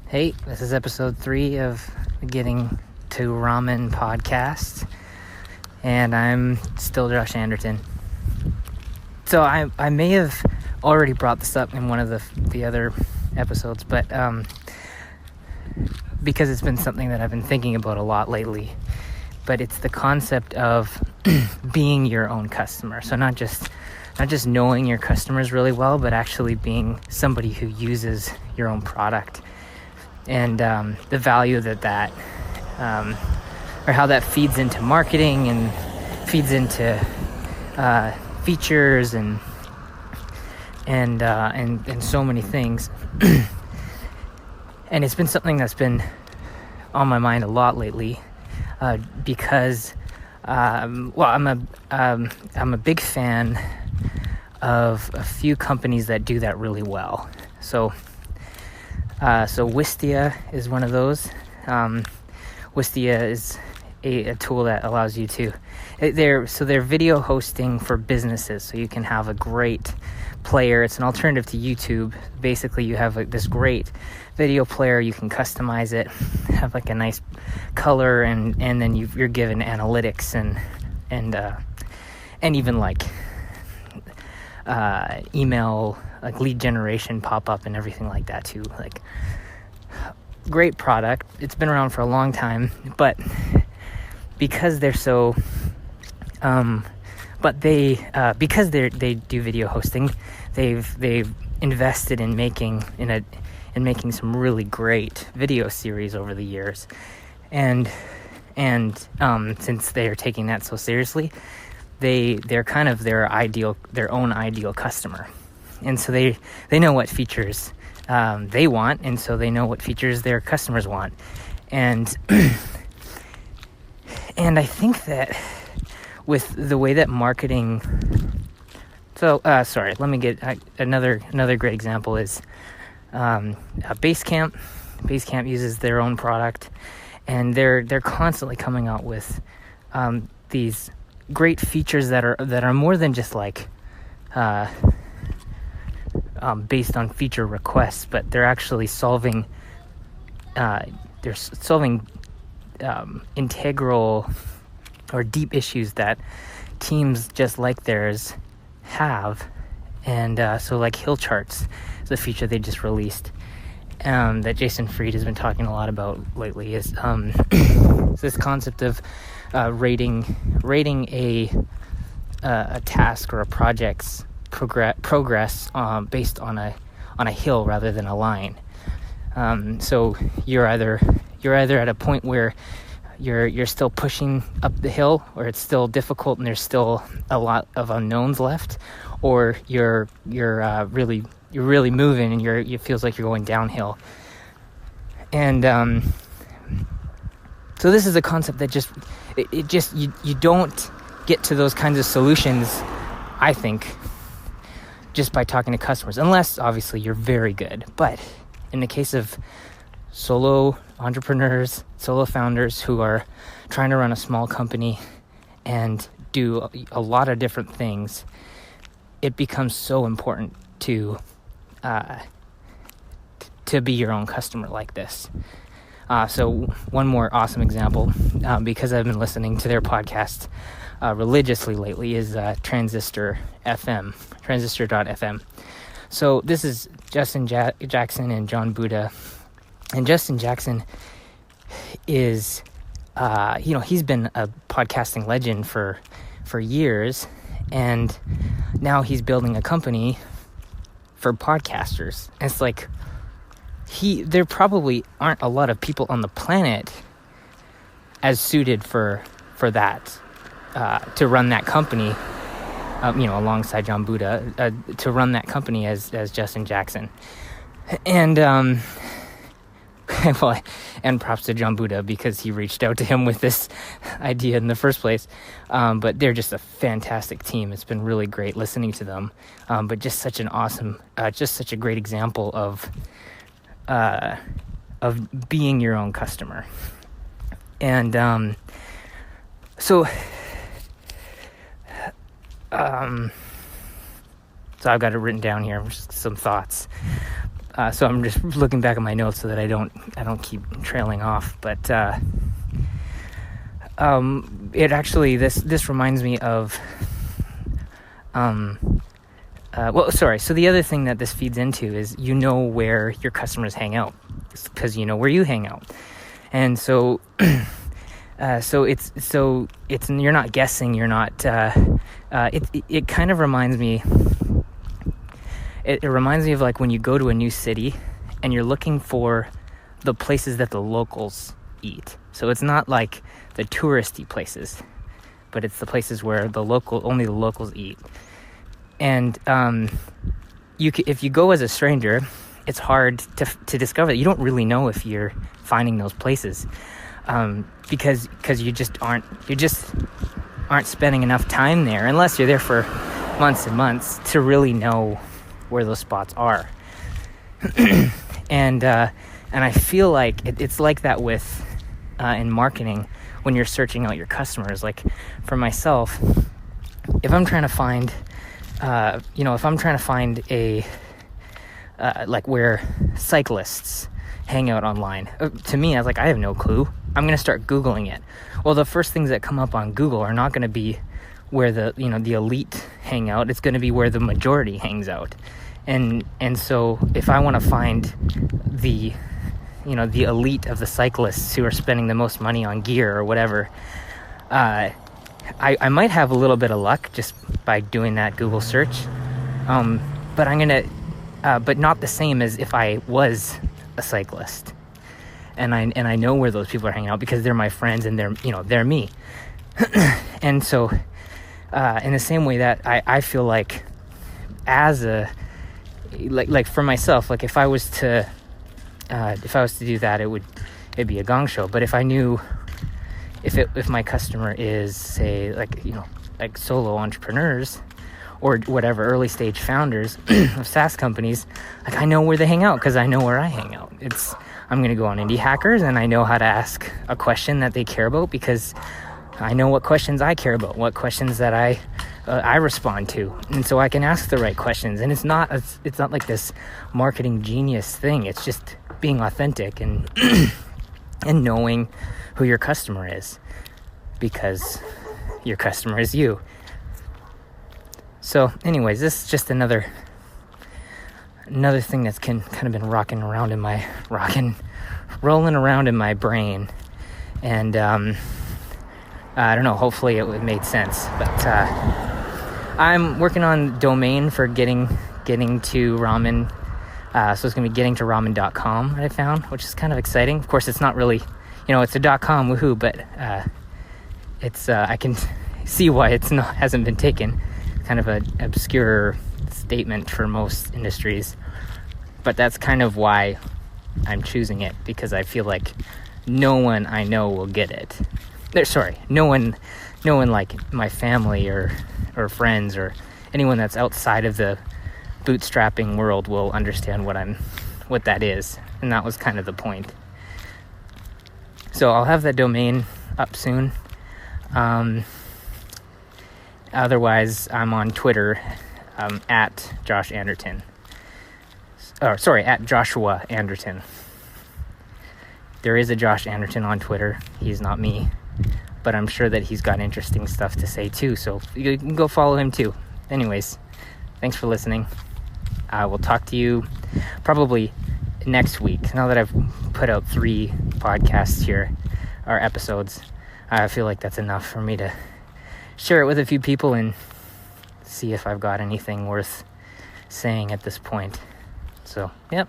Hey, this is episode 3 of Getting To Ramen podcast, and I'm still Josh Anderton. So I may have already brought this up in one of the other episodes, but because it's been something that I've been thinking about a lot lately, but it's the concept of being your own customer. So not just knowing your customers really well, but actually being somebody who uses your own product. And the value that or how that feeds into marketing and feeds into features and so many things. And it's been something that's been on my mind a lot lately, because I'm a big fan of a few companies that do that really well. So Wistia is one of those. Wistia is a tool that allows you to, they're video hosting for businesses. So you can have a great player. It's an alternative to YouTube. Basically, you have this great video player. You can customize it, have like a nice color, and then you're given analytics and even like email, like lead generation pop up and everything like that too. Like, great product. It's been around for a long time, but because they're so because they do video hosting, they've invested in making some really great video series over the years, and since they are taking that so seriously, they're kind of their own ideal customer. And so they know what features they want, and so they know what features their customers want. And and I think that with the way that marketing, let me get another great example is Basecamp. Basecamp uses their own product, and they're constantly coming out with these great features that are more than just like based on feature requests, but they're actually solving integral or deep issues that teams just like theirs have. And so like hill charts is a feature they just released, that Jason Fried has been talking a lot about lately, is this concept of rating a task or a project's progress based on a hill rather than a line. So you're either at a point where you're still pushing up the hill, or it's still difficult and there's still a lot of unknowns left, or you're really moving and it feels like you're going downhill. And so this is a concept that you don't get to those kinds of solutions, I think, just by talking to customers, unless obviously you're very good. But in the case of solo entrepreneurs, solo founders who are trying to run a small company and do a lot of different things, it becomes so important to be your own customer like this. So one more awesome example, because I've been listening to their podcast religiously lately, is Transistor.fm. So this is Justin Jackson and John Buddha. And Justin Jackson is, he's been a podcasting legend for years, and now he's building a company for podcasters. And it's like, there probably aren't a lot of people on the planet as suited for that, to run that company, alongside John Buddha, to run that company as Justin Jackson. And and props to John Buddha, because he reached out to him with this idea in the first place. But they're just a fantastic team. It's been really great listening to them. But just such an awesome, just such a great example of being your own customer. And so I've got it written down here, just some thoughts. So I'm just looking back at my notes so that I don't keep trailing off. But it actually this reminds me of So the other thing that this feeds into is where your customers hang out, because where you hang out, and so it's you're not guessing, you're not. It kind of reminds me. It reminds me of like when you go to a new city and you're looking for the places that the locals eat. So it's not like the touristy places, but it's the places where only the locals eat. And if you go as a stranger, it's hard to discover that. You don't really know if you're finding those places, because you just aren't spending enough time there, unless you're there for months and months, to really know where those spots are. And I feel like it's like that with in marketing when you're searching out your customers. Like for myself, if I'm trying to find a like where cyclists hang out online, to me, I was like, I have no clue. I'm going to start Googling it. Well, the first things that come up on Google are not going to be where the elite hang out. It's going to be where the majority hangs out. And so if I want to find the elite of the cyclists who are spending the most money on gear or whatever, I might have a little bit of luck just by doing that Google search. But but not the same as if I was a cyclist. And I know where those people are hanging out because they're my friends and they're me. And so, in the same way that I feel like as like for myself, like if I was to do that, it'd be a gong show. But if I knew if my customer is, say, like solo entrepreneurs or whatever, early stage founders of SaaS companies, like I know where they hang out because I know where I hang out. I'm going to go on Indie Hackers and I know how to ask a question that they care about because I know what questions I care about, what questions that I respond to, and so I can ask the right questions. And it's not like this marketing genius thing. It's just being authentic and and knowing who your customer is, because your customer is you. So, anyways, this is just another thing that's kind of been rolling around in my brain, and I don't know. Hopefully, it made sense. But I'm working on domain for getting to ramen. So it's going to be getting to ramen.com that I found, which is kind of exciting. Of course, it's not really, it's a .com, woohoo, but it's I can see why hasn't been taken. Kind of an obscure statement for most industries, but that's kind of why I'm choosing it, because I feel like no one I know will get it. No one like my family or friends or anyone that's outside of the bootstrapping world will understand what that is, and that was kind of the point. So I'll have that domain up soon. Otherwise, I'm on Twitter at Josh Anderton. At Joshua Anderton. There is a Josh Anderton on Twitter. He's not me, but I'm sure that he's got interesting stuff to say too, so you can go follow him too. Anyways, thanks for listening. I will talk to you probably next week. Now that I've put out 3 podcasts here, or episodes, I feel like that's enough for me to share it with a few people and see if I've got anything worth saying at this point. So, yep.